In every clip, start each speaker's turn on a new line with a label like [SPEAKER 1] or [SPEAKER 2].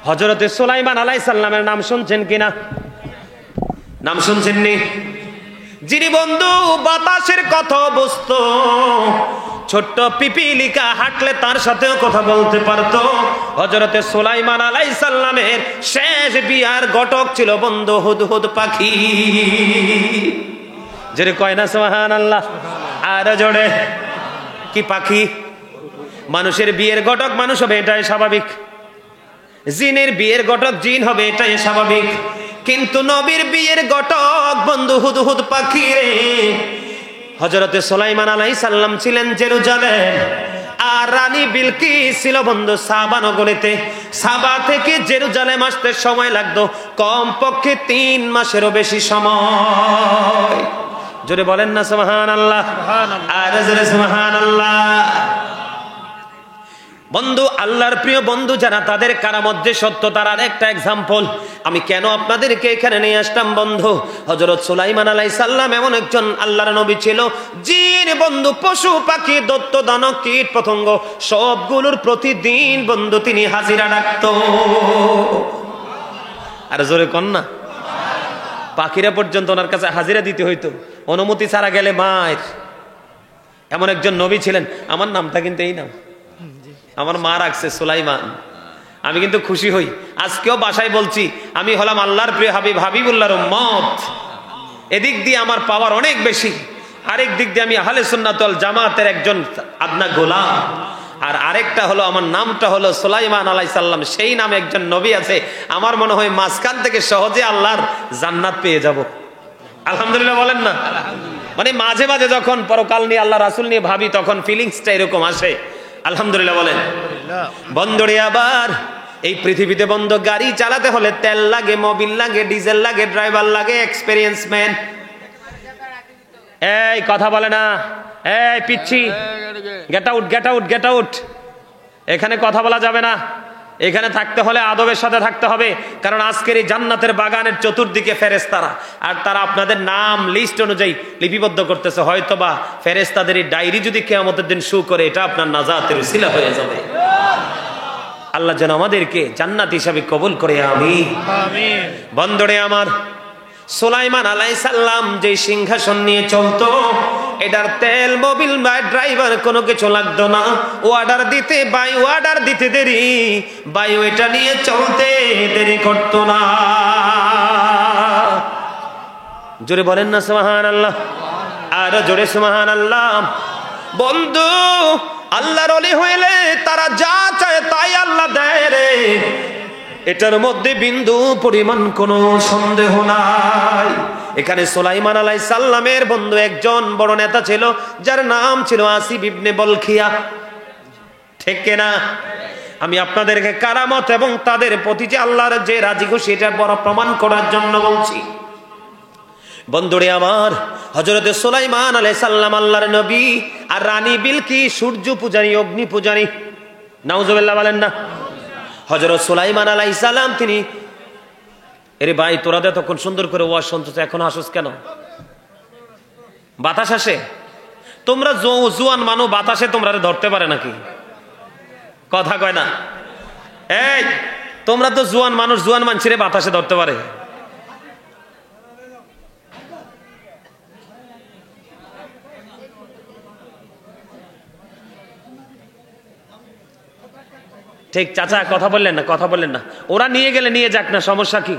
[SPEAKER 1] হযরতে সুলাইমান আলাইহিস সালামের নাম শুনছেন কিনা? নাম শুনছেন নি? যিনি বন্ধু বাতাসের কথা বুঝতো, ছোট্ট পিপিলিকা হাঁটলে তার সাথেও কথা বলতে পারতো। হযরতে সুলাইমান আলাইহিস সালামের শেষ বিয়ার ঘটক ছিল বন্ধু হুদহুদ পাখি। জোরে কয় না সুবহানাল্লাহ? আর জোরে। কি পাখি? মানুষের বিয়ের ঘটক মানুষ হবে, এটাই স্বাভাবিক। জিনের বিয়ের ঘটক জিন হবে, এটাই স্বাভাবিক। কিন্তু নবীর বিয়ের ঘটক বন্ধু হুদহুদ পাখি রে। হযরতে সুলাইমান আলাইহিস সালাম ছিলেন জেরুজালেম, আর রানী বিলকিস ছিল বন্ধু সাবা নগরীতে। সাবা থেকে জেরুজালেম আসতে সময় লাগতো কমপক্ষে 3 মাসেরও বেশি সময়। জোরে বলেন না সুবহানাল্লাহ? আর জোরে সুবহানাল্লাহ। বন্ধু, আল্লাহর প্রিয় বন্ধু যারা, তাদের কারামত যে সত্য, তার আরেকটা এক্সাম্পল আমি কেন আপনাদেরকে এখানে নিয়ে আসলাম বন্ধু। হযরত সুলাইমান আলাইহিস সালাম এমন একজন আল্লাহর নবী ছিল, জিন বন্ধু, পশু পাখি, দৈত্য দানব, কীট পতঙ্গ সবগুলোর প্রতিদিন বন্ধু তিনি হাজিরা ডাকতো। আর জোরে কন না? পাখিরা পর্যন্ত ওনার কাছে হাজিরা দিতে হইতো, অনুমতি ছাড়া গেলে মায়ের। এমন একজন নবী ছিলেন। আমার নামটা কিন্তু এই নাম, আমার মা রাখছে সুলাইমান। আমি কিন্তু খুশি হই, আজকেও বাসায় বলছি আমি হলাম আল্লাহর প্রিয় হাবিব, হাবিবুল্লাহর উম্মত। এদিক দিয়ে আমার পাওয়ার অনেক বেশি, আরেক দিক দিয়ে আমি আহলে সুন্নাত ওয়াল জামাতের একজন আদনা গোলাম। আর আরেকটা হলো আমার নামটা হলো সুলাইমান আলাইহিস সালাম, সেই নামে একজন নবী আছে। আমার মনে হয় মাঝখান থেকে সহজে আল্লাহর জান্নাত পেয়ে যাব। আলহামদুলিল্লাহ বলেন না? মানে মাঝে মাঝে যখন পরকাল নিয়ে, আল্লাহ রাসূল নিয়ে ভাবি, তখন ফিলিংসটা এরকম আসে। আলহামদুলিল্লাহ বলেন। বন্ধুরে, আবার এই পৃথিবীতে বন্ধু গাড়ি চালাতে হলে তেল লাগে, মোবিল লাগে, ডিজেল লাগে, ড্রাইভার লাগে, এক্সপেরিয়েন্স ম্যান। এই কথা বলে না, এই পিচ্ছি, get out, get out, get out. এখানে কথা বলা যাবে না। এখানে থাকতে হলে আদবের সাথে থাকতে হবে, কারণ আজকের এই জান্নাতের বাগানের চতুর্দিকে ফেরেশতারা, আর তারা আপনাদের নাম লিস্ট অনুযায়ী লিপিবদ্ধ করতেছে। হয়তোবা ফেরেশতাদের এই ডায়েরি যদি কিয়ামতের দিন শু করে, এটা আপনার নাজাতের উসিলা হয়ে যাবে। আল্লাহ যেন আমাদেরকে জান্নাত হিসাবে কবুল করে, আমিন। বন্ধুরে আমার, সুলাইমান আলাইহিস সালাম যে সিংহাসন নিয়ে চলতো, এটার তেল, মোবিল বা ড্রাইভার কোনো কিছু লাগতো না। অর্ডার দিতে বায়ু, অর্ডার দিতে দেরি, বায়ু এটা নিয়ে চলতে দেরি করতো না। জোরে বলেন না সুবহানাল্লাহ? আর জোরে সুবহানাল্লাহ। বন্ধু, আল্লাহর ওলি হইলে তারা যা চায় তাই আল্লাহ দেয় রে, এটার মধ্যে বিন্দু পরিমাণ কোনো সন্দেহ নাই। এখানে সুলাইমান আলাইহিস সালামের বন্ধু একজন বড় নেতা ছিল, যার নাম ছিল আসিফ ইবনে বলখিয়া। ঠিক কিনা? আমি আপনাদেরকে কারামত এবং তাদের প্রতি যে আল্লাহর যে রাজি খুশি, এটা বড় প্রমাণ করার জন্য বলছি। বন্ধুরে আমার, হযরতে সুলাইমান আলাইহিস সালাম আল্লাহর নবী, আর রানী বিলকিস সূর্য পূজারী, অগ্নি পূজারী। নাউজুবিল্লাহ বলেন না? হযরত সুলাইমান আলাইহিস সালাম তিনি, এরে ভাই তোরা দে তখন সুন্দর করে ওয়াজ শুনতেছ, এখন হাসুস কেন? বাতাস আসে? তোমরা জুয়ান মানুষ, বাতাসে তোমরা ধরতে পারে নাকি? কথা কয় না? এই তোমরা তো জুয়ান মানুষ, জুয়ান মানুষের বাতাসে ধরতে পারে? ঠিক চাচা, কথা বললেন না, কথা বললেন না। ওরা নিয়ে গেলে নিয়ে যাক না, সমস্যা কি?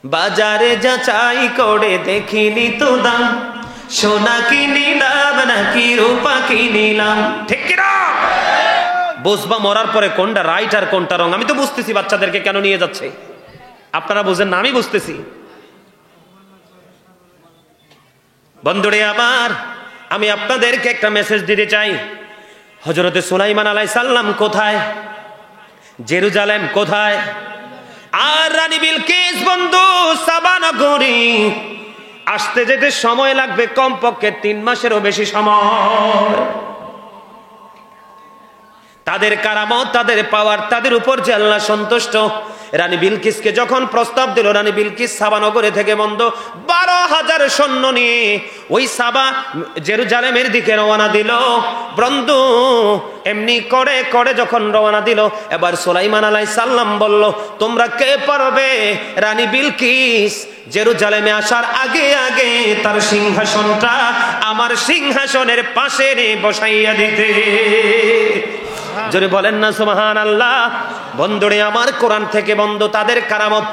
[SPEAKER 1] বাজারে যাচাই করে দেখিনি তো দাম, সোনা কিনিলাম নাকি রূপা কিনিলাম। ঠিক কিনা? বুঝবা মরার পরে কোনটা রাইট আর কোনটা রং। আমি তো বুঝতেছি বাচ্চাদেরকে কেন নিয়ে যাচ্ছে, আপনারা বুঝেন না, আমি বুঝতেছি। বন্ধুরে আমার, আমি আপনাদেরকে একটা মেসেজ দিতে চাই। হযরতে সুলাইমান আলাইহিস সালাম কোথায়? জেরুজালেম কোথায়? আর রানী বিলকিস বন্ধু সাবা নগরী। আসতে যেতে সময় লাগবে কমপক্ষে 3 মাসেরও বেশি সময়। তাদের কারামত, তাদের পাওয়ার, তাদের উপর যে আল্লাহ সন্তুষ্ট, রানী বিলকিসকে যখন প্রস্তাব দিল, রানী বিলকিস সাবা নগরে থেকে বন্ধু 12,000 সৈন্য নিয়ে ওই সাবা জেরুজালেমের দিকে রওনা দিল। বন্ধু এমনি করে করে যখন রওনা দিল, এবার সুলাইমান আলাইহিস সালাম বলল, তোমরা কে পারবে রানী বিলকিস জেরুজালেমে আসার আগে আগে তার সিংহাসনটা আমার সিংহাসনের পাশে বসাইয়া দিতে? জোরে বলেন না সুবহানাল্লাহ। বন্ধুরে আমার, কোরআন থেকে বন্ধু তাদের কারামত,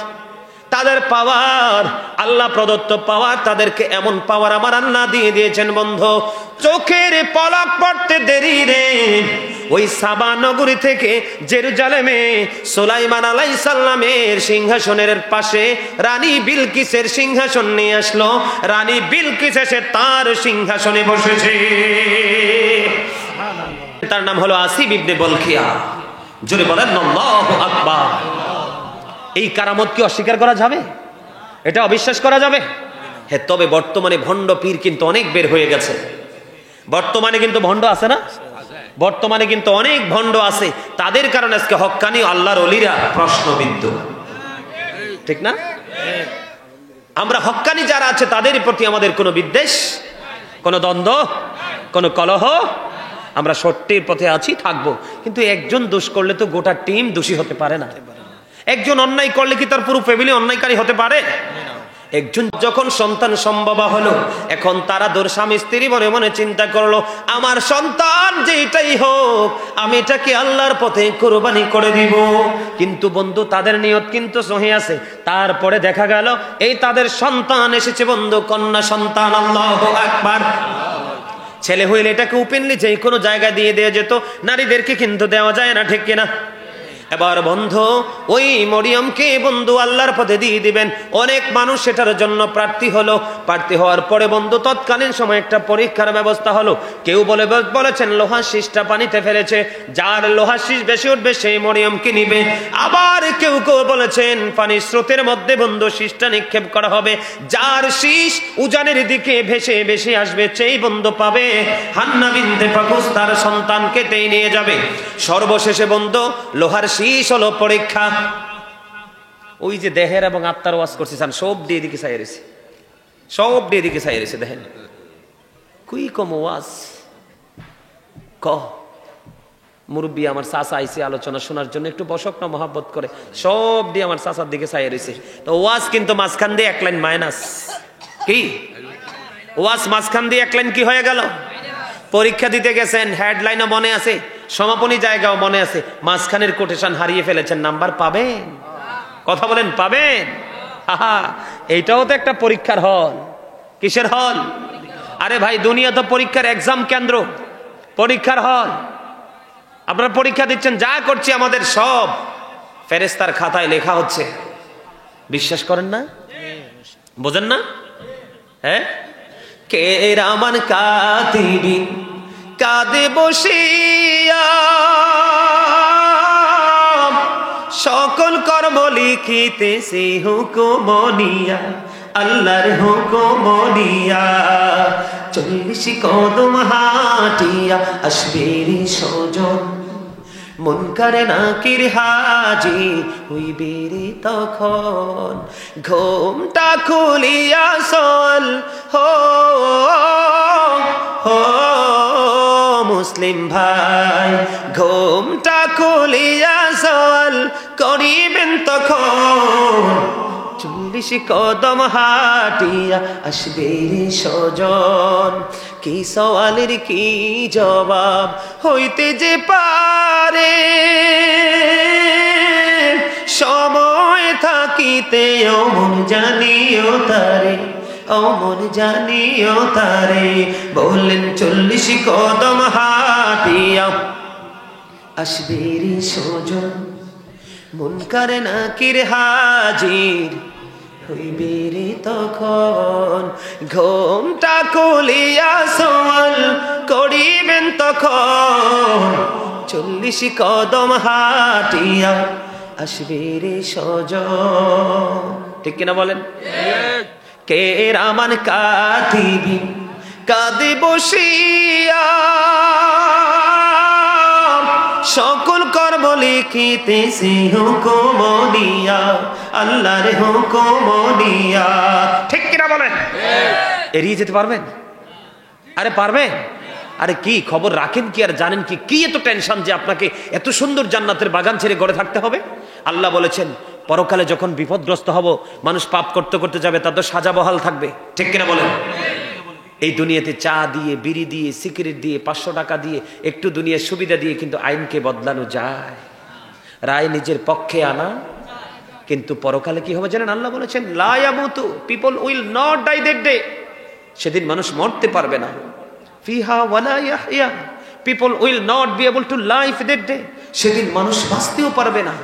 [SPEAKER 1] তাদের পাওয়ার, আল্লাহ প্রদত্ত পাওয়ার, তাদেরকে এমন পাওয়ার আমার আল্লাহ দিয়ে দিয়েছেন বন্ধু, চোখের পলক পড়তে দেরি রে ওই সাবা নগরী থেকে জেরুজালেমে সুলাইমান আলাইহিস সালামের সিংহাসনের পাশে রানী বিলকিসের সিংহাসন নিয়ে আসলো। রানী বিলকিস এসে তার সিংহাসনে বসেছে। তার নাম হলো আসিফ ইবনে বলখিয়া। জোরে বলেন আল্লাহু আকবার। এই কারামত কি অস্বীকার করা যাবে? এটা অবিশ্বাস করা যাবে? হ্যাঁ, তবে বর্তমানে ভণ্ড পীর কিন্তু অনেক বের হয়ে গেছে। বর্তমানে কিন্তু ভণ্ড আছে না? বর্তমানে কিন্তু অনেক ভণ্ড আছে। তাদের কারণে আজকে হক্কানি আল্লাহর ওলিরা প্রশ্নবিদ্ধ, ঠিক না? আমরা হক্কানি যারা আছে তাদের প্রতি আমাদের কোনো বিদ্বেষ, কোনো দ্বন্দ্ব, কোনো কলহ, আমরা সত্যের পথে আছি, থাকবো। কিন্তু একজন দোষ করলে তো গোটা টিম দোষী হতে পারে না। একজন অন্যায় করলে কি তার পুরো ফ্যামিলি অন্যায়কারী হতে পারে? একজন যখন সন্তান সম্ভবা হলো, এখন তারা দোর স্বামী স্ত্রী মনে মনে চিন্তা করলো, আমার সন্তান যেটাই হোক আমি এটাকে আল্লাহর পথে কুরবানি করে দিব। কিন্তু বন্ধু তাদের নিয়ত কিন্তু সহি আছে। তারপরে দেখা গেল এই তাদের সন্তান এসেছে বন্ধু কন্যা সন্তান। আল্লাহু আকবার। ছেলে হইলে এটাকে ওপেনলি যে কোনো জায়গায় দিয়ে দেওয়া যেত, নারীদেরকে কিন্তু দেওয়া যায় না, ঠিক কিনা? এবার বন্ধু ওই মরিয়মকে বন্ধু আল্লাহর পথে দিয়ে দিবেন। অনেক মানুষ সেটার জন্য প্রার্থী হলো। প্রার্থী হওয়ার পরে বন্ধু তৎকালীন সময় একটা পরীক্ষার ব্যবস্থা হলো। কেউ বলেছেন লোহার শীষটা পানিতে ফেলেছে, যার লোহার শীষ বেশি উঠবে সেই মরিয়মকে নিবে। আবার কেউ কেউ বলেছেন পানির স্রোতের মধ্যে বন্ধু শীষটা নিক্ষেপ করা হবে, যার শীষ উজানের দিকে ভেসে ভেসে আসবে সেই বন্ধু পাবে। হান্না বিনতে ফাকুস তার সন্তানকে তেই নিয়ে যাবে। সর্বশেষে বন্ধু লোহার শীষ হলো পরীক্ষা। ওই যে দেহের এবং আত্মার ওয়াজ করছেন, সব দিয়ে দিকে চাই রয়েছে, সব দিয়ে দিকে চাই রয়েছে। দেখেন কুই কম ওয়াজ ক মুরব্বী আমার চাচা আইসে আলোচনা শোনার জন্য, একটু বসক না মহাব্বত করে, সব দিয়ে আমার চাচার দিকে চাই রয়েছে। তো ওয়াজ কিন্তু মাঝখান দিয়ে এক লাইন মাইনাস। কি ওয়াজ মাঝখান দিয়ে এক লাইন কি হয়ে গেল? পরীক্ষা দিতে গেছেন, হেডলাইনও মনে আছে, সমাপনী জায়গাও মনে আছে, মাঝখানের কোটেশন হারিয়ে ফেলেছেন, নাম্বার পাবেন? কথা বলেন, পাবেন? আহা, এইটাও তো একটা পরীক্ষার হল। কিসের হল? আরে ভাই, দুনিয়া তো পরীক্ষার এক্সাম কেন্দ্র, পরীক্ষার হল। আপনারা পরীক্ষা দিচ্ছেন, যা করছি আমাদের সব ফেরেশতার খাতায় লেখা হচ্ছে। বিশ্বাস করেন না? বোঝেন না? হ্যাঁ, কিরামান কাতিবিন কাঁদে বসিয়া সকল কর্ম লিখিতেছে হুকুম নিয়া, আল্লাহর হুকুম নিয়া। 40 কদম হাঁটিয়া আসবে রে সজন, মুনকারে নাকির হাজির হইবে রে তখন। ঘুমটা খুলিয়া চল হো হো মুসলিম ভাই, ঘুমটা খুলিয়া চল করিবেন তখন। 40 কদম হাঁটিয়া আসবে রে সজন। কি সওয়ালের কি জবাব হইতে যে পারে, সময় থাকিতে অমন জানিও তারে, অমন জানিও তারে। বললেন 40 কদম হাঁটিয়া আসবে রে সজন, মুনকারে নাকির হাজির হইবে রে তখন। ঘুমটা খুলিয়া সওয়াল করিবেন তখন। 40 কদম হাঁটিয়া আসবে রে সজন। ঠিক কিনা বলেন? কিরামান কাতিবিন কাঁদে বসিয়া সকল কর্ম লিখিতেছি হুকুম দিয়া, আল্লাহর হুকুম দিয়া। ঠিক কিনা বলেন? এড়িয়ে যেতে পারবেন? আরে পারবেন? আরে কি খবর রাখেন কি আর জানেন কি? কি এত টেনশন যে আপনাকে এত সুন্দর জান্নাতের বাগান ছেড়ে গড়ে থাকতে হবে? আল্লাহ বলেছেন পরকালে যখন বিপদগ্রস্ত হব, মানুষ পাপ করতে করতে যাবে, তাদের সাজা বহাল থাকবে। ঠিক কিনা বলেন? এই দুনিয়াতে চা দিয়ে, বিড়ি দিয়ে, সিগারেট দিয়ে, 500 টাকা দিয়ে, একটু দুনিয়ার সুবিধা দিয়ে কিন্তু আইনকে বদলানো যায়, রায় নিজের পক্ষে আনা। কিন্তু পরকালে কি হবে জানেন? আল্লাহ বলেছেন লা ইয়ামুতু, people will not die that day. সেদিন মানুষ মরতে পারবে না। ফিহা ওয়ালা ইয়াহইয়া, people will not be able to live that day. সেদিন মানুষ বাঁচতেও পারবে না।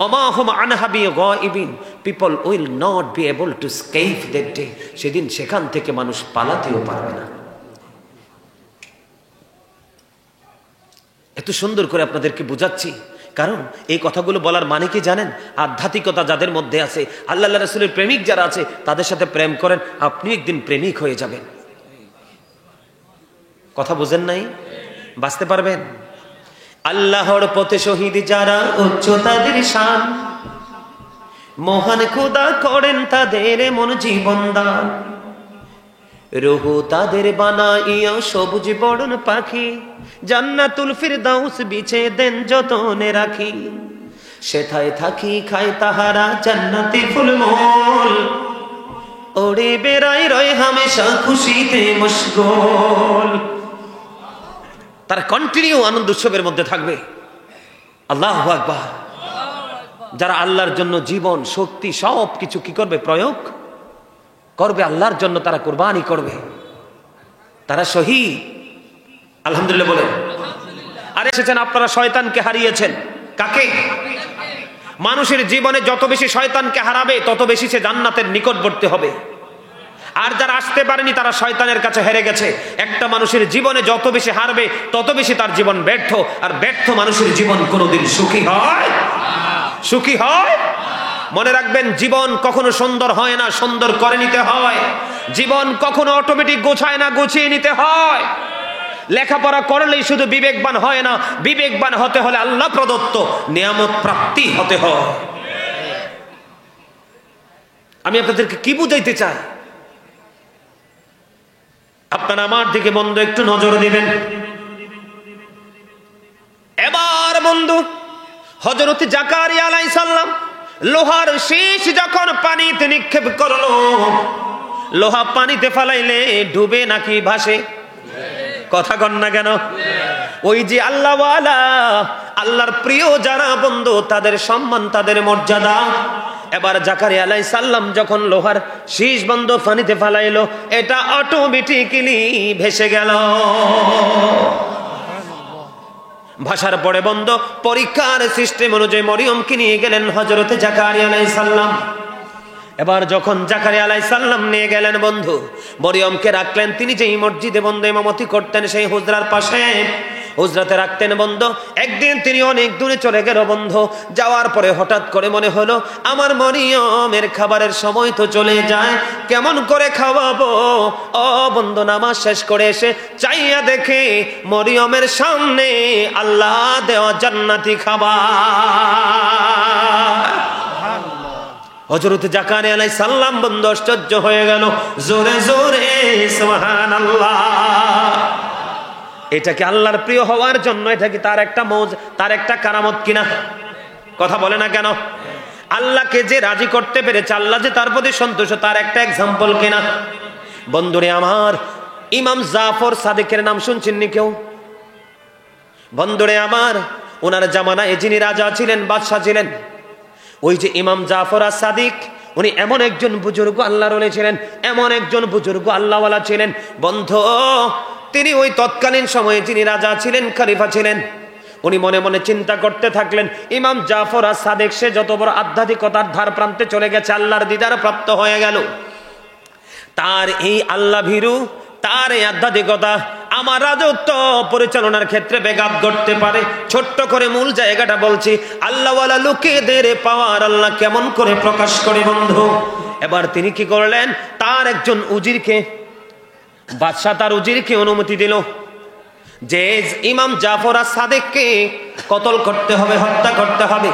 [SPEAKER 1] ওমা হুম আনহা বিগাইবিন, people will not be able to escape that day. সেদিন সেখান থেকে মানুষ পালাতেও পারবে না। এত সুন্দর করে আপনাদেরকে বুঝাচ্ছি কারণ এই কথাগুলো বলার মানে কি জানেন? আধ্যাত্মিকতা যাদের মধ্যে আছে, আল্লাহ রাসূলের প্রেমিক যারা আছে, তাদের সাথে প্রেম করেন, আপনি একদিন প্রেমিক হয়ে যাবেন। কথা বুঝেন নাই? বাঁচতে পারবেন। আল্লাহর পথে শহীদ যারা, উচ্চ তাদের শান, মহান খোদা করেন তাদের মন জীবন দান। রুহু তাদের বানাইয়া সবুজ বরণ পাখি, জান্নাতুল ফিরদাউস বিছে দেন যতনে রাখি। সেথায় থাকি খায় তাহারা জান্নাতি ফুলমূল, ওড়ে বেড়াই রয় হামেশা খুশিতে মশগুল। তারা কন্টিনিউ আনন্দ উৎসবের মধ্যে থাকবে। আল্লাহু আকবার। যারা আল্লাহর জন্য জীবন, শক্তি সব কিছু কি করবে? প্রয়োগ করবে আল্লাহর জন্য, তারা কুরবানি করবে, তারা শহীদ। আলহামদুলিল্লাহ বলেন। আর এসেছেন আপনারা শয়তানকে হারিয়েছেন। কাকে? মানুষের জীবনে যত বেশি শয়তানকে হারাবে তত বেশি সে জান্নাতের নিকটবর্তী হবে। আর যারা আসতে পারেনি তারা শয়তানের কাছে হেরে গেছে। একটা মানুষের জীবনে যত বেশি হারবে তত বেশি তার জীবন ব্যর্থ। আর ব্যর্থ মানুষের জীবন কোনোদিন সুখী হয়? সুখী হয়? মনে রাখবেন, জীবন কখনো সুন্দর হয় না, সুন্দর করে নিতে হয়। জীবন কখনো অটোমেটিক গোছায় না, গুছিয়ে নিতে হয়। লেখাপড়া করলেই শুধু বিবেকবান হয় না, বিবেকবান হতে হলে আল্লাহ প্রদত্ত নিয়ামত প্রাপ্তি হতে হয়। আমি আপনাদেরকে কি বুঝাইতে চাই? আপনারা আমার দিকে বন্ধু একটু নজর দিবেন। এবার বন্ধু, হযরত জাকারিয়া আলাইহিস সালাম লোহার শীষ যখন পানিতে নিক্ষেপ করলো, লোহা পানিতে ফেলাইলে ডুবে নাকি ভাসে? কথা কন না কেন? ওই যে আল্লাহওয়ালা, আল্লাহর প্রিয় যারা বন্ধু, তাদের সম্মান, তাদের মর্যাদা। এবার জাকারিয়া আলাইহিস সালাম যখন লোহার শীষ বন্ধ পানিতে ফেলাইলো, এটা অটোমেটিক্যালি ভেসে গেল। ভাষার পরে বন্ধ পরীক্ষার সিস্টেম অনুযায়ী মরিয়মকে নিয়ে গেলেন হযরত জাকারিয়া আলাইহিস সালাম। এবার যখন জাকারিয়া আলাইহিস সালাম নিয়ে গেলেন বন্ধু, মরিয়মকে রাখলেন। তিনি যেই মসজিদে বন্ধু ইমামতি করতেন সেই হুজরার পাশে, হুজরাতে রাখতেন বন্ধু। একদিন তিনি অনেক দূরে চলে গেল বন্ধু। যাওয়ার পরে হঠাৎ করে মনে হলো, আমার মরিয়মের খাবারের সময় তো চলে যায়, কেমন করে খাওয়াবো? ও বন্ধু, নামাজ শেষ করে এসে চাইয়া দেখে মরিয়মের সামনে আল্লাহ দেওয়া জান্নাতি খাবার। হযরত জাকারিয়া আলাইহিস সালাম বন্ধু আশ্চর্য হয়ে গেল। জোরে জোরে সুবহানাল্লাহ। এটা কি আল্লাহর প্রিয় হওয়ার জন্য? এটা কি তার একটা মৌজ, তার একটা কারামত কিনা? কথা বলে না কেন? আল্লাহকে যে রাজি করতে পেরেছে, আল্লাহ যে তার প্রতি সন্তুষ্ট, তার একটা এক্সাম্পল কিনা? বন্ধুরে আমার, ইমাম জাফর সাদিকের নাম শুনছেন নি কেউ? বন্ধুরে আমার, ওনার জামানায় যিনি রাজা ছিলেন, বাদশাহ ছিলেন, ওই যে ইমাম জাফর আর সাদিক, উনি এমন একজন বুজুর্গ আল্লাহর ওলি ছিলেন, এমন একজন বুজুর্গ আল্লাহওয়ালা ছিলেন বন্ধু। তিনি ওই তৎকালীন সময়ে যিনি রাজা ছিলেন, খলিফা ছিলেন, উনি মনে মনে চিন্তা করতে থাকলেন, ইমাম জাফর আর সাদিক সে যত বড় আধ্যাত্মিকতার ধার প্রান্তে চলে গেছে, আল্লাহর দিদার প্রাপ্ত হয়ে গেল, তার এই আল্লাহ ভীরু, তার এই আধ্যাত্মিকতা আমার রাজত্ব পরিচালনার ক্ষেত্রে ব্যাঘাত ঘটতে পারে। ছোট্ট করে মূল জায়গাটা বলছি, আল্লাহওয়ালা লোকেদের পাওয়ার আল্লাহ কেমন করে প্রকাশ করে বন্ধু। এবার তিনি কি করলেন, তার একজন উজিরকে, বাদশাহ তার উজিরকে অনুমতি দিল যে ইমাম জাফর আস-সাদিককে কতল করতে হবে, হত্যা করতে হবে।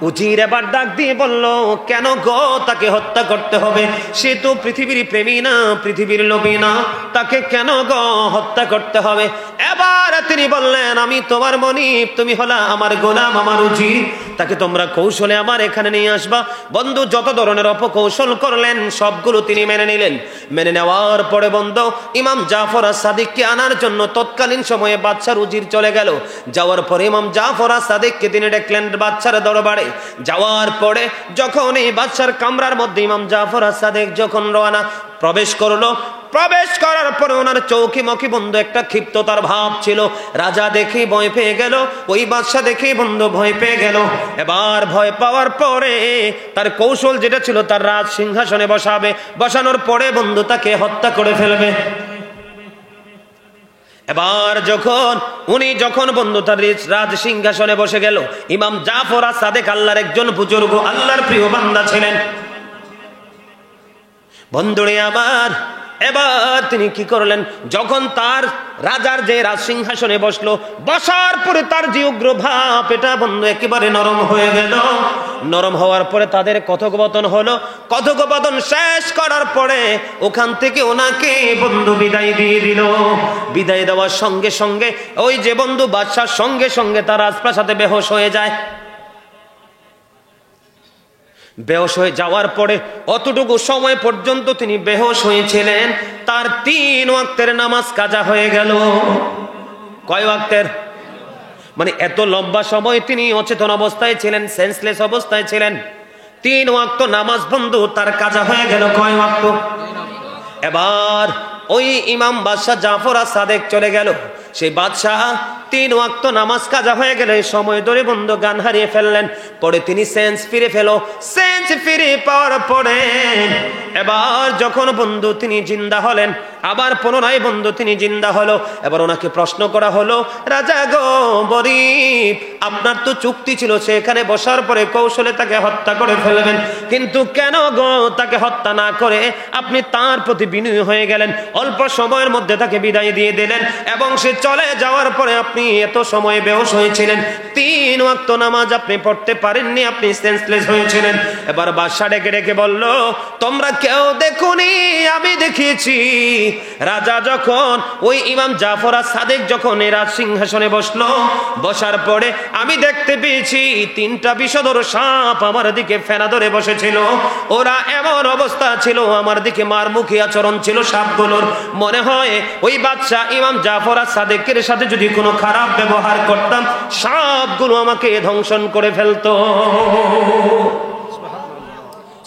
[SPEAKER 1] উজির এবার ডাক দিয়ে বলল, কেন গো তাকে হত্যা করতে হবে? সে তো পৃথিবীর প্রেমী না, পৃথিবীর লোভী না, তাকে কেন গো হত্যা করতে হবে? এবার তিনি বললেন, আমি তোমার মনিব, তুমি হলা আমার গোলাম, আমার উজির, তাকে তোমরা কৌশলে আমার এখানে নিয়ে আসবা। বন্ধু যত ধরনের অপকৌশল করলেন সবগুলো তিনি মেনে নিলেন। মেনে নেওয়ার পরে বন্ধু ইমাম জাফর আস-সাদিককে আনার জন্য তৎকালীন সময়ে বাদশার উজির চলে গেল। যাওয়ার পরে ইমাম জাফর আস-সাদিককে তিনি দেখলেন বাদশার দরবারে। যাওয়ার পরে যখন এই বাদশার কামরার মধ্যে ইমাম জাফর আস-সাদিক যখন রওনা প্রবেশ করলো, প্রবেশ করার পরে ওনার চৌকি মকি বন্ধু একটা ক্ষিপ্ততার ভাব ছিল। রাজা দেখে ভয় পেয়ে গেল, ওই বাদশা দেখে বন্ধু ভয় পেয়ে গেল। এবার ভয় পাওয়ার পরে তার কৌশল যেটা ছিল, তার রাজ সিংহাসনে বসাবে, বসানোর পরে বন্ধু তাকে হত্যা করে ফেলবে। এবার যখন বন্ধু তার রাজ সিংহাসনে বসে গেল, ইমাম জাফর আস-সাদিক আল্লাহর একজন বুজুর্গ, আল্লাহর প্রিয় বান্দা ছিলেন। বন্ধুরে আমার, এবার তিনি কি করলেন, যখন তার রাজার যে রাজ সিংহাসনে বসলো, বসার পরে তার যে উগ্র ভাব, এটা বন্ধু একেবারে নরম হয়ে গেল। নরম হওয়ার পরে তাদের কথোপকথন হলো। কথোপকথন শেষ করার পরে ওখান থেকে ওনাকে বন্ধু বিদায় দিয়ে দিল। বিদায় দেওয়ার সঙ্গে সঙ্গে ওই যে বন্ধু বাদশার সঙ্গে সঙ্গে তার রাজপ্রাসাদে বেহুশ হয়ে যায়। বেহুশ হয়ে যাওয়ার পরে অতটুকু সময় পর্যন্ত তিনি বেহুশ হয়েছিলেন, তার 3 ওয়াক্তের নামাজ কাজা হয়ে গেল। কয় ওয়াক্তের? মানে এত লম্বা সময় তিনি অচেতন অবস্থায় ছিলেন, সেন্সলেস অবস্থায় ছিলেন। 3 ওয়াক্ত নামাজ বন্ধু তার কাজা হয়ে গেল। কয় ওয়াক্ত? এবার ওই ইমাম বাদশাহ জাফর আস-সাদিক চলে গেল। সেই বাদশাহ 3 ওয়াক্ত নামাজ কাজা হয়ে গেলে সময় ধরে বন্ধু গান হারিয়ে ফেললেন। পরে তিনি সেন্স ফিরে পাওয়ার পরে এবার যখন বন্ধু তিনি জিন্দা হলেন, আবার পুনরায় বন্ধু তিনি জিন্দা হলো। এবার ওনাকে প্রশ্ন করা হলো, রাজা গো গরিব, আপনার তো চুক্তি ছিল সেখানে বসার পরে কৌশলে তাকে হত্যা করে ফেলবেন, কিন্তু কেন গো তাকে হত্যা না করে আপনি তার প্রতি বিনয়ী হয়ে গেলেন, অল্প সময়ের মধ্যে তাকে বিদায় দিয়ে দিলেন, এবং সে চলে যাওয়ার পরে আপনি এত সময় বেহুশ হয়েছিলেন, 3 ওয়াক্ত নামাজ আপনি পড়তে পারেননি, আপনি সেন্সলেস হয়েছিলেন। এবার বাদশা ডেকে ডেকে বলল, তোমরা কেউ দেখুনি, আমি দেখিয়েছি। রাজা যখন ওই ইমাম জাফর আস-সাদিক যখন এই রাজ সিংহাসনে বসলো, বসার পরে আমি দেখতে পেয়েছি 3টা বিষধর সাপ আমার দিকে ফেনা ধরে বসেছিল। ওরা এমন অবস্থা ছিল, আমার দিকে মারমুখী আচরণ ছিল সাপগুলোর। মনে হয় ওই বাদশা ইমাম জাফর আস-সাদিকের সাথে যদি কোনো খারাপ ব্যবহার করতাম, সাপগুলো আমাকে ধ্বংসন করে ফেলতো।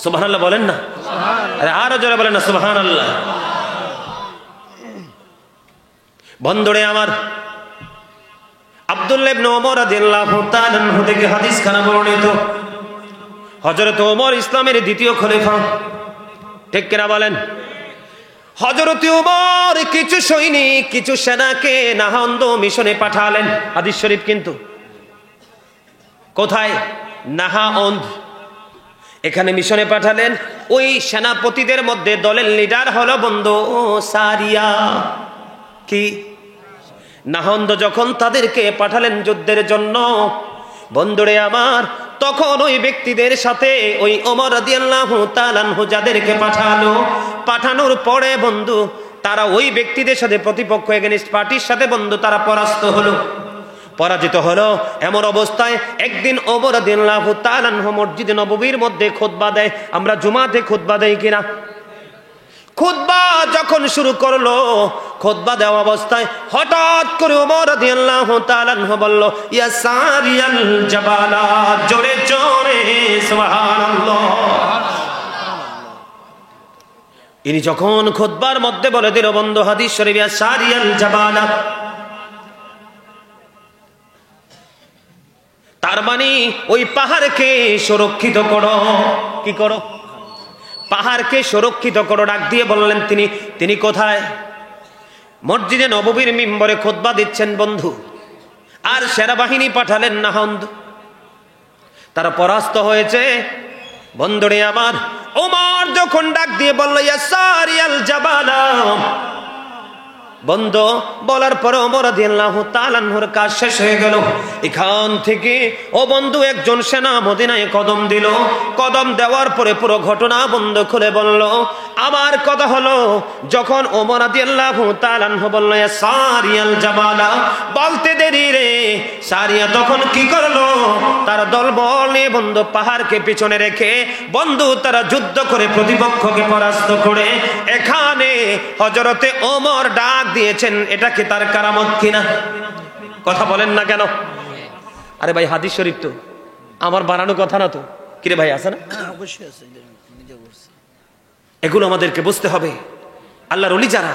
[SPEAKER 1] সুবহানাল্লাহ বলেন না? আরো জোরে বলেন না সুবহানাল্লাহ। বন্ধুরে আমার, আব্দুল্লাহ ইবনে ওমর রাদিয়াল্লাহু তাআলা আনহু থেকে হাদিস খানা বর্ণিত। হযরত ওমর ইসলামের দ্বিতীয় খলিফা, ঠিক কিনা বলেন? হযরত ওমর কিছু সৈনিক, কিছু সেনাকে নাহান্দ মিশনে পাঠালেন। হাদিস শরীফ কিন্তু কোথায়? নাহান্দ, এখানে মিশনে পাঠালেন। ওই সেনাপতিদের মধ্যে দলের লিডার হলো বন্ধু সারিয়া। কি নাহন্দ যখন তাদেরকে পাঠালেন যুদ্ধের জন্য, বন্ধুরে আমার, তখন ওই ব্যক্তিদের সাথে ওই ওমর রাদিয়াল্লাহু তাআলা আনহু যাদেরকে পাঠানোর পরে বন্ধু তারা ওই ব্যক্তিদের সাথে প্রতিপক্ষ এগেইনস্ট পার্টির সাথে বন্ধু তারা পরাজিত হলো। এমন অবস্থায় একদিন ওমর রাদিয়াল্লাহু তাআলা আনহু মসজিদে নববীর মধ্যে খুতবা দেয়। আমরা জুমাতে খুতবা দেই কিনা? খুতবা যখন শুরু করলো, খুতবা দেওয়া অবস্থায় হঠাৎ করে ওমর রাদিয়াল্লাহু তাআলা আনহু বলল, ইয়া সারিয়াল জাবালা, জোরে জোরে সুবহানাল্লাহ। ইনি যখন খুতবার মধ্যে বলে দিল বন্ধু হাদিস শরীফ, ইয়া সারিয়াল জাবালা, তার মানে ওই পাহাড়কে সুরক্ষিত করো। কি করো? পাহাড়কে সুরক্ষিত করো। ডাক দিয়ে বললেন তিনি কোথায়? মসজিদে নববীর মিম্বরে খুতবা দিচ্ছেন বন্ধু। আর সেনাবাহিনী পাঠালেন নাহন্দ, তারা পরাস্ত হয়েছে। বন্ধুরে আমার, ওমর যখন ডাক দিয়ে বলল, ইয়া সারিয়াল জাবালা, বন্ধু বলার পরে ওমর রাদিয়াল্লাহু তাআলা আনহুর কাজ শেষ হয়ে গেল। এখান থেকে ও বন্ধু একজন সেনা মদিনায় কদম দিল। কদম দেওয়ার পরে পুরো ঘটনা বন্ধু খুলে বলল। আমার কথা হলো, যখন ওমর রাদিয়াল্লাহু তাআলা আনহু বলল ইয়া সারিয়াল জামালা, বলতে দেরি রে, সারিয়া তখন কি করলো, তার দলবল নিয়ে বন্ধু পাহাড়কে পিছনে রেখে বন্ধু তারা যুদ্ধ করে প্রতিপক্ষকে পরাস্ত করে এখানে হযরতে ওমর ডাক দিয়েছেন। এটা কি তার কারামত কিনা? কথা বলেন না কেন? আরে ভাই হাদিস শরীফ তো, আমার বানানো কথা না তো। কিরে ভাই আছে না?
[SPEAKER 2] অবশ্যই আছে।
[SPEAKER 1] এগুলো আমাদেরকে বুঝতে হবে। আল্লাহর ওলি যারা,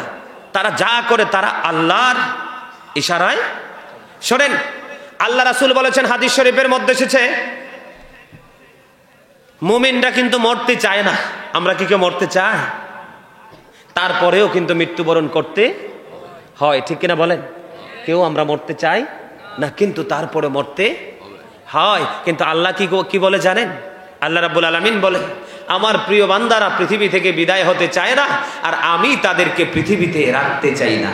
[SPEAKER 1] তারা যা করে তারা আল্লাহর ইশারায়। শোনেন, আল্লাহ রাসূল বলেছেন, হাদিস শরীফের মধ্যে এসেছে, মুমিনরা কিন্তু মরতে চায় না। আমরা কি কেউ মরতে চাই? তারপরেও কিন্তু মৃত্যুবরণ করতে হয়, ঠিক কিনা বলেন? কেউ আমরা মরতে চাই না, কিন্তু তারপরে মরতে হয়। কিন্তু আল্লাহ কি বলে জানেন? আল্লাহ রাব্বুল আলামিন বলে, আমার প্রিয় বান্দারা পৃথিবী থেকে বিদায় হতে চায় না, আর আমি তাদেরকে পৃথিবীতে রাখতে চাই না।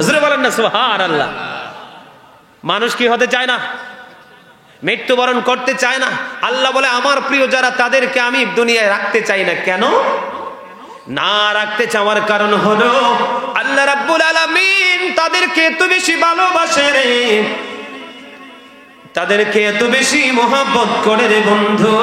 [SPEAKER 1] জোরে বলেন না সুবহানাল্লাহ। মানুষ কি হতে চায় না? মৃত্যুবরণ করতে চায় না। আল্লাহ বলে, আমার প্রিয় যারা, তাদেরকে আমি দুনিয়ায় রাখতে চাই না। কেন না রাখতে চাওয়ার কারণ হলো, আল্লাহ রাব্বুল আলামিন তাদেরকে এত বেশি ভালোবাসে রে, তাদেরকে এত বেশি মহব্বত করে রে বন্ধু,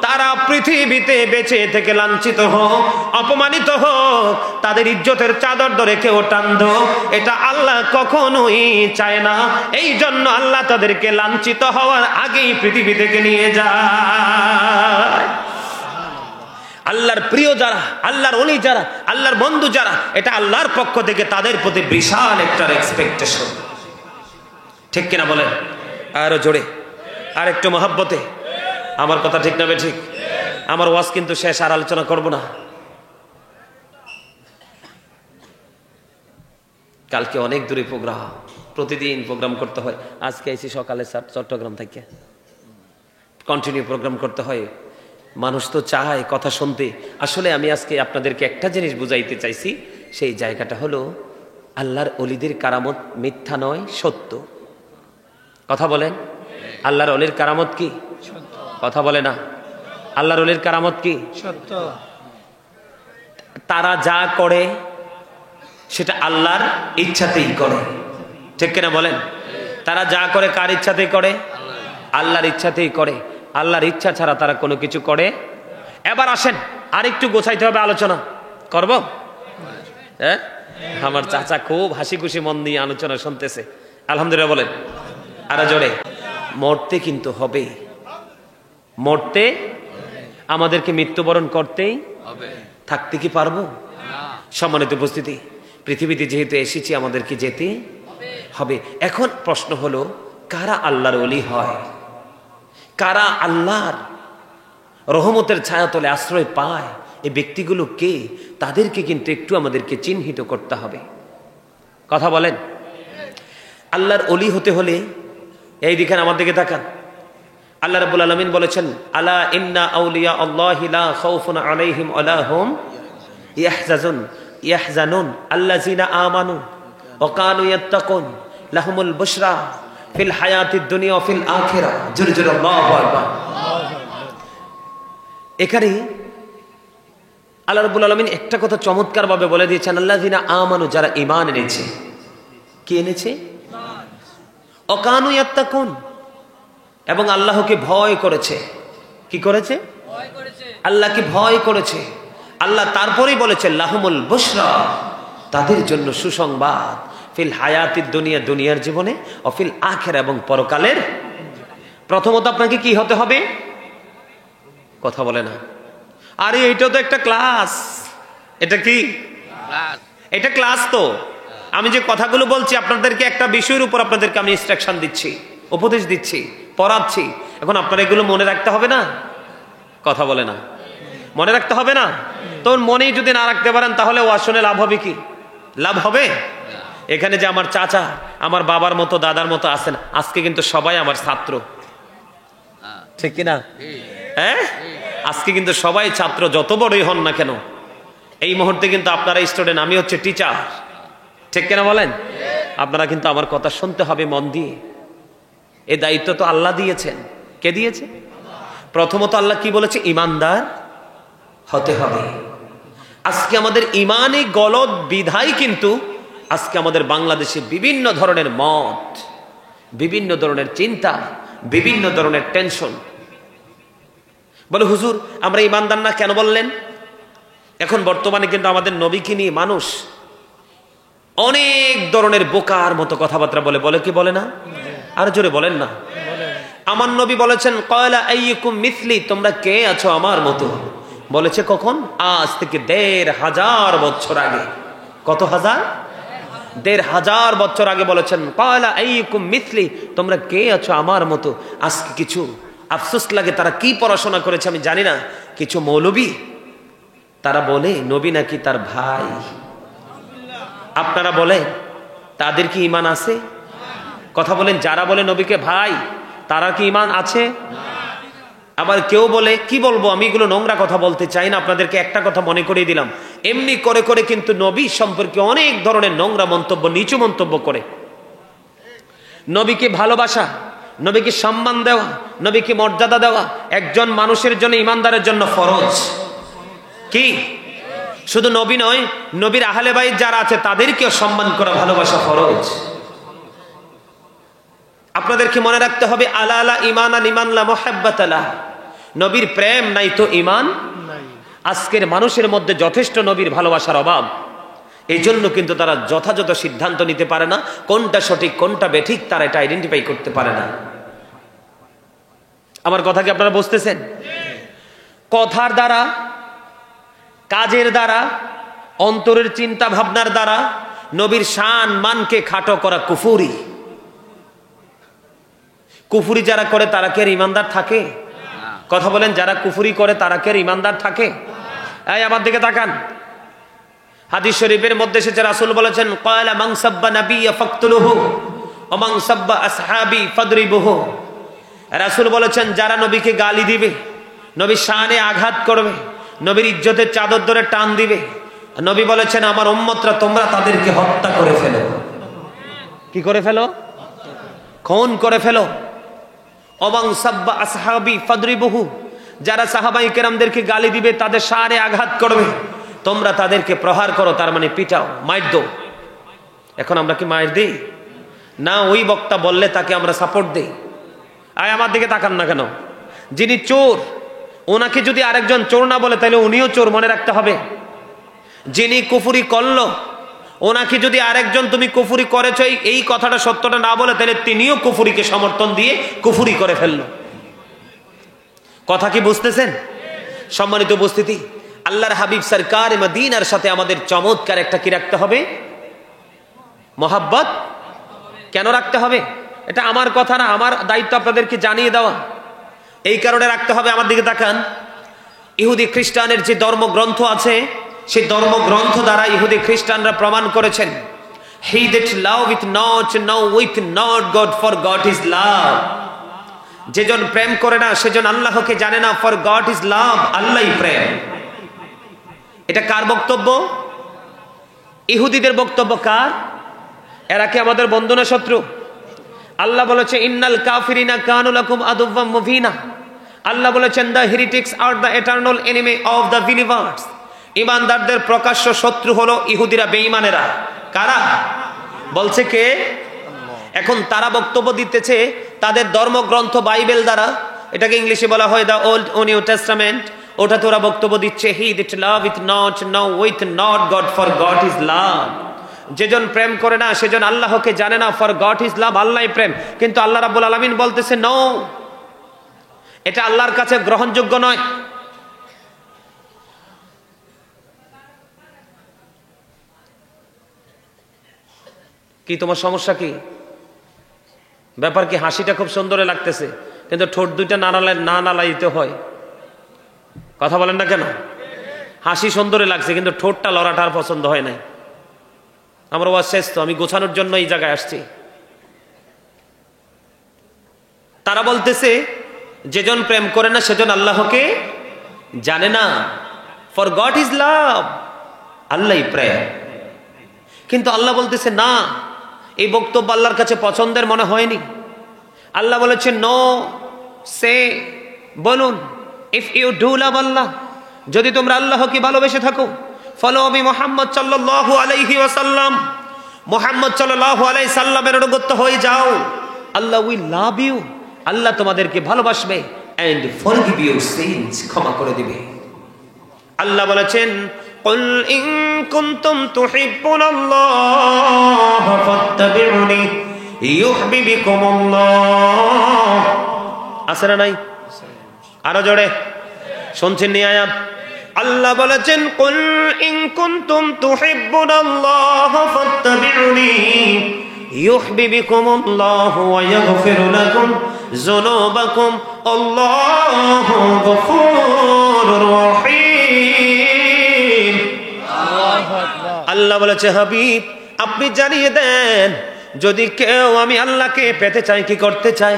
[SPEAKER 1] তারা পৃথিবীতে বেঁচে থেকে লাঞ্ছিত হোক, অপমানিত হোক, তাদের ইজ্জতের চাদর ধরে কেউ টানতো, এটা আল্লাহ কখনোই চায় না। এই জন্য আল্লাহ তাদেরকে লাঞ্ছিত হওয়ার আগেই পৃথিবী থেকে নিয়ে যায়। আল্লাহর প্রিয় যারা, আল্লাহর ওলি যারা, আল্লাহর বন্ধু যারা, এটা আল্লাহর পক্ষ থেকে তাদের প্রতি বিশাল একটা এক্সপেকটেশন, ঠিক কিনা বলেন? আরো জোরে, আর একটু মহব্বতে। আমার কথা ঠিক না ঠিক? আমার ওয়াজ কিন্তু শেষ, আর আলোচনা করব না। কালকে অনেক দূরে প্রোগ্রাম, প্রতিদিন প্রোগ্রাম করতে হয়। আজকে এসে সকালে চট্টগ্রাম থেকে কন্টিনিউ প্রোগ্রাম করতে হয়। মানুষ তো চায় কথা শুনতে। আসলে আমি আজকে আপনাদেরকে একটা জিনিস বুঝাইতে চাইছি, সেই জায়গাটা হলো আল্লাহর ওলিদের কারামত মিথ্যা নয়, সত্য। কথা বলেন, আল্লাহর ওলির কারামত কি? কথা বলে না। আল্লাহর ওলির কারামত কি?
[SPEAKER 2] সত্য।
[SPEAKER 1] তারা যা করে সেটা আল্লাহর ইচ্ছাতেই করে, ঠিক কিনা বলেন? তারা যা করে কার ইচ্ছাতেই করে? আল্লাহর ইচ্ছাতেই করে। আল্লাহর ইচ্ছা ছাড়া তারা কোনো কিছু করে। এবার আসেন, আরেকটু গোছাইতে হবে, আলোচনা করব। হ্যাঁ, আমার চাচা খুব হাসি খুশি মন দিয়ে আলোচনা শুনতেছে, আলহামদুলিল্লাহ বলেন। আরো জোরে। মরতে কিন্তু হবে, মরতে আমাদেরকে মৃত্যুবরণ করতেই হবে। থাকতে কি পারবো? সম্মানিত উপস্থিতি, পৃথিবীতে যেহেতু এসেছি আমাদেরকে যেতে হবে। এখন প্রশ্ন হলো, কারা আল্লাহর ওলি হয়? কারা আল্লাহর রহমতের ছায়াতলে আশ্রয় পায়? এই ব্যক্তিগুলো কে? তাদেরকে কিন্তু একটু আমাদেরকে চিহ্নিত করতে হবে। কথা বলেন। আল্লাহর ওলি হতে হলে এই দিকেন আমার দিকে তাকান। আল্লাহ রাব্বুল আলামিন বলেছেন, আলা ইন্না আউলিয়া আল্লাহি লা খাউফুন আলাইহিম ওয়ালা হুম ইয়াহজানুন আল্লাযিনা আমানু ওয়া কানু ইয়াত্তাকুন লাহুমুল বুশরা ফিল হায়াতিদ দুনিয়া ওয়া ফিল আখিরাহ। জোরে জোরে আল্লাহু আকবার। এখানে আল্লাহ রাব্বুল আলামিন একটা কথা চমৎকার ভাবে বলে দিয়েছেন, আল্লাযিনা আমানু, যারা ঈমান এনেছে। কি এনেছে? ওয়া কানু ইয়াত্তাকুন, এবং আল্লাহকে ভয় করেছে। কি করেছে? আল্লাহকে ভয় করেছে। আল্লাহ তারপরেই বলেছে লাহুমুল বুশরা, তাদের জন্য সুসংবাদ, ফিল হায়াতিদ দুনিয়া, দুনিয়ার জীবনে, ও ফিল আখিরা, এবং পরকালের। প্রথমত আপনাকে কি হতে হবে? কথা বলে না। আরে এইটা তো একটা ক্লাস। এটা কি ক্লাস? এটা ক্লাস। তো আমি যে কথাগুলো বলছি আপনাদেরকে একটা বিষয়ের উপর আপনাদেরকে আমি ইনস্ট্রাকশন দিচ্ছি, উপদেশ দিচ্ছি, পড়াচ্ছি। এখন আপনারা এগুলো মনে রাখতে হবে না? কথা বলে না। মনে রাখতে হবে না? তোর মনেই যদি না রাখতে পারেন, তাহলে ওয়াজ শুনে লাভ হবে কি? লাভ হবে? এখানে যে আমার চাচা, আমার বাবার মতো, দাদার মতো আছেন, আজকে কিন্তু সবাই আমার ছাত্র, ঠিক কিনা? হ্যাঁ, আজকে কিন্তু সবাই ছাত্র, যত বড়ই হন না কেন। এই মুহূর্তে কিন্তু আপনারা স্টুডেন্ট, আমি হচ্ছে টিচার, ঠিক কিনা বলেন? আপনারা কিন্তু আমার কথা শুনতে হবে মন দিয়ে। এই দায়িত্ব তো আল্লাহ দিয়েছেন। কে দিয়েছে? প্রথমত আল্লাহ কি বলেছে? ইমানদার হতে হবে। আজকে আমাদের ইমানে গলদ বিধায় কিন্তু আজকে আমাদের বাংলাদেশে বিভিন্ন ধরনের মত, বিভিন্ন ধরনের চিন্তা, বিভিন্ন ধরনের টেনশন। বলে হুজুর আমরা ইমানদার না, কেন বললেন? এখন বর্তমানে কিন্তু আমাদের নবীকে নিয়ে মানুষ অনেক ধরনের বোকার মতো কথাবার্তা বলে। বলে কি বলে না? আর জোরে বলেন না। আমার নবী বলেছেন কয়লা আইয়ুকুম মিথলি, তোমরা কে আছো আমার মতো। বলেছে কখন? আজ থেকে ১৫০০ বছর আগে। কত হাজার? ১৫০০ বছর আগে বলেছেন কয়লা আইয়ুকুম মিথলি, তোমরা কে আছো আমার মতো। আজকে কিছু আফসোস লাগে, তারা কি পড়াশোনা করেছে আমি জানি না, কিছু মৌলবী তারা বলে নবী নাকি তার ভাই। আপনারা বলেন তাদের কি ঈমান আছে? কথা বলেন, যারা বলে নবীকে ভাই তারা কি ঈমান আছে? আবার কেউ বলে, কি বলবো আমি, এগুলো নোংরা কথা বলতে চাই না, আপনাদেরকে একটা কথা মনে করিয়ে দিলাম, এমনি করে করে কিন্তু নবী সম্পর্কে অনেক ধরনের নোংরা মন্তব্য, নিচু মন্তব্য করে। নবীকে ভালোবাসা, নবীকে সম্মান দেওয়া, নবীকে মর্যাদা দেওয়া একজন মানুষের জন্য, ইমানদারের জন্য ফরজ। কি শুধু নবী নয়, নবীর আহলে বাইত যারা আছে তাদেরকেও সম্মান করা, ভালোবাসা ফরজ। আপনাদেরকে মনে রাখতে হবে আলা আলা ঈমানান ঈমান লা মুহাব্বাত লা, নবীর প্রেম নাই তো ঈমান নাই। আজকের মানুষের মধ্যে যথেষ্ট নবীর ভালোবাসার অভাব, এই জন্য কিন্তু তারা যথাযথ সিদ্ধান্ত নিতে পারে না, কোনটা সঠিক কোনটা বেঠিক তারা এটা আইডেন্টিফাই করতে পারে না। আমার কথা কি আপনারা বুঝতেছেন? কথার দ্বারা, কাজের দ্বারা, অন্তরের চিন্তা ভাবনার দ্বারা নবীর শান মানকে খাটো করা কুফরি। কুফরি যারা করে তারা কি আর ইমানদার থাকে? কথা বলেন, যারা কুফরি করে তারা কি আর ইমানদার থাকে? এই আমার দিকে তাকান, হাদিস শরীফের মধ্যে এসেছে রাসূল বলেছেন ক্বালা মান সাব্বা নাবিয়্যা ফাকতুলুহু ওয়া মান সাব্বা আসহাবি ফাদরিবুহু। রাসূল বলেছেন যারা নবীকে গালি দিবে, নবীর শানে আঘাত করবে, নবীর ইজ্জতের চাদর ধরে টান দিবে, নবী বলেছেন আমার উম্মতরা তোমরা তাদেরকে হত্যা করে ফেলো। কি করে ফেলো? খুন করে ফেলো। ওয়া মান সাব্বা আসহাবি ফাদরিবুহু, যারা সাহাবায়ে কেরামদেরকে গালি দিবে, তাদের শানে আঘাত করবে, তোমরা তাদেরকে প্রহার করো, তার মানে পিটাও, মাইর দাও। এখন আমরা কি মাইর দিই না? ওই বক্তা বললে তাকে আমরা সাপোর্ট দেই। আয় আমার দিকে তাকান না কেন? যিনি চোর, ওনাকে যদি আরেকজন চোর না বলে তাহলে উনিও চোর, মনে রাখতে হবে। যিনি কুফরি করলো, ওনাকে যদি আরেকজন তুমি কুফরি করেছ এই কথাটা সত্যটা না বলে, তাহলে তিনিও কুফরিকে সমর্থন দিয়ে কুফরি করে ফেললো। কথা কি বুঝতেছেন? সম্মানিত উপস্থিতি, আল্লাহর হাবিব সরকার মদিনার সাথে আমাদের চমৎকার একটা কি রাখতে হবে? মহাব্বত। কেন রাখতে হবে? এটা আমার কথা না, আমার দায়িত্ব আপনাদেরকে জানিয়ে দেওয়া। এই কারণে রাখতে হবে। আমার দিকে তাকান, ইহুদি খ্রিস্টানের যে ধর্মগ্রন্থ আছে, সেই ধর্মগ্রন্থ দ্বারা ইহুদি খ্রিস্টানরা প্রমাণ করেছেন he that loveth not knoweth not God, for God is love. যেজন প্রেম করে না সেজন আল্লাহকে জানে না, ফর গড ইজ লাভ, আল্লাহই প্রেম। এটা কার বক্তব্য? ইহুদিদের বক্তব্য। কার? এরা কি আমাদের বন্ধু না শত্রু? আল্লাহ বলেছে ইন্নাল কাফিরিনা কানু লাকুম আদুওয়াম মুবিনা। আল্লাহ বলেছেন the heretics are the eternal enemy of the believers. ইমানদারদের প্রকাশ্য শত্রু হলো ইহুদিরা, বেঈমানেরা। কারা? বলছে কে? এখন তারা বক্তব্য দিতেছে তাদের ধর্মগ্রন্থ বাইবেল দ্বারা, এটাকে ইংলিশে বলা হয় দ্য ওল্ড ও নিউ টেস্টামেন্ট। ওটা তোরা বক্তব্য দিচ্ছে he that loveth not knoweth not God, for God is love. যেজন প্রেম করে না সেজন আল্লাহকে জানে না, ফর গড ইজ লাভ, আল্লাহই প্রেম। কিন্তু আল্লাহ রাব্বুল আলামিন বলতেছে নো, এটা আল্লাহর কাছে গ্রহণযোগ্য নয়। কি তোমার সমস্যা কি? ব্যাপার কি? হাসিটা খুব সুন্দর লাগতেছে, কিন্তু ঠোঁট দুইটা না নাড়াইতে হয়। কথা বলেন না কেন? হাসি সুন্দরে লাগছে, কিন্তু ঠোঁটটা লড়াটা আর পছন্দ হয় নাই। আমার ওয়াজ শেষ তো, আমি গোছানোর জন্য এই জায়গায় আসছি। তারা বলতেছে যেজন প্রেম করে না সেজন আল্লাহকে জানে না, ফর গড ইজ লাভ, আল্লাহই প্রেম। কিন্তু আল্লাহ বলতেছে না, এই বক্তব্য আল্লাহর কাছে পছন্দের মনে হয়নি। আল্লাহ বলেছেন নো, সে বলুন, ইফ ইউ ডু লাভ আল্লাহ, যদি তোমরা আল্লাহকে ভালোবেসে থাকো, ফলো মি মুহাম্মদ সাল্লাল্লাহু আলাইহি ওয়াসাল্লাম, মুহাম্মদ সাল্লাল্লাহু আলাইহি সাল্লামের অনুগত হয়ে যাও, আল্লাহ উইল লাভ ইউ, আল্লাহ তোমাদেরকে ভালোবাসবে, এন্ড ফরগিভ ইউর সিনস, ক্ষমা করে দিবে। আল্লাহ বলেছেন কুল ইন কুনতুম তুহিব্বুনাল্লাহ ফাত্তাবিউনি ইউহিব্বুকুমুল্লাহ। আছে না নাই? আরো জোরে শুনছেন নি আয়াত? আল্লাহ বলেছেন কুল ইন কুনতুম তুহিব্বুনাল্লাহ ফাত্তাবিউনি ইউহিব্বুকুমুল্লাহ ওয়া ইয়াগফির লাকুম যুনুবাকুম আল্লাহু গফুরুর রহিম। আল্লাহ বলেছে হাবিব আপনি জানিয়ে দেন, যদি কেউ আমি আল্লাহকে পেতে চায়, কি করতে চায়?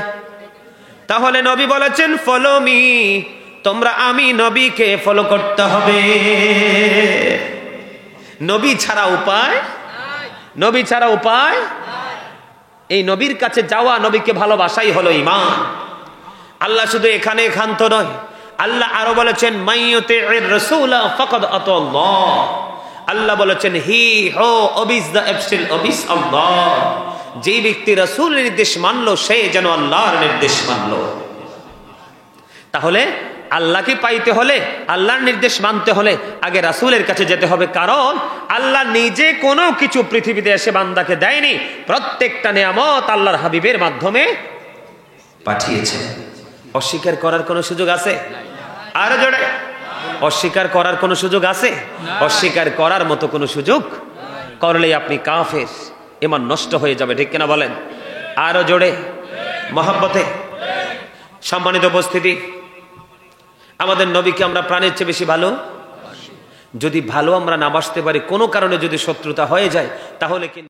[SPEAKER 1] তাহলে নবী বলেছেন ফলো মি, তোমরা আমি নবীকে ফলো করতে হবে। নবী ছাড়া উপায়, নবী ছাড়া উপায়। এই নবীর কাছে যাওয়া, নবীকে ভালোবাসাই হলো ঈমান। আল্লাহ শুধু এখানে ক্ষান্ত নয়, আল্লাহ আরো বলেছেন মাইয়ুতির রাসূলা ফাকাদ আতাল্লাহ। আল্লাহ বলেছেন হি হো অবিস দ্য অ্যাবসল অবিস আল্লাহ, যে ব্যক্তি রাসূলের নির্দেশ মানলো সে যেন আল্লাহর নির্দেশ মানলো। তাহলে আল্লাহকে পাইতে হলে, আল্লাহর নির্দেশ মানতে হলে আগে রাসূলের কাছে যেতে হবে, কারণ আল্লাহ নিজে কোনো কিছু পৃথিবীতে এসে বান্দাকে দেয়নি, প্রত্যেকটা নিয়ামত আল্লাহর হাবিবের মাধ্যমে পাঠিয়েছেন। অস্বীকার করার কোনো সুযোগ আছে? আরো জোরে, অস্বীকার করার কোনো সুযোগ আছে? অস্বীকার করার মতো কোনো সুযোগ করলেই আপনি কাফের, ঈমান নষ্ট হয়ে যাবে, ঠিক কিনা বলেন? আরো জোরে, মহব্বতে। সম্মানিত উপস্থিতি, আমাদের নবীকে আমরা প্রাণের চেয়ে বেশি ভালো, যদি ভালো আমরা না বাসতে পারি, কোনো কারণে যদি শত্রুতা হয়ে যায়, তাহলে কিন্তু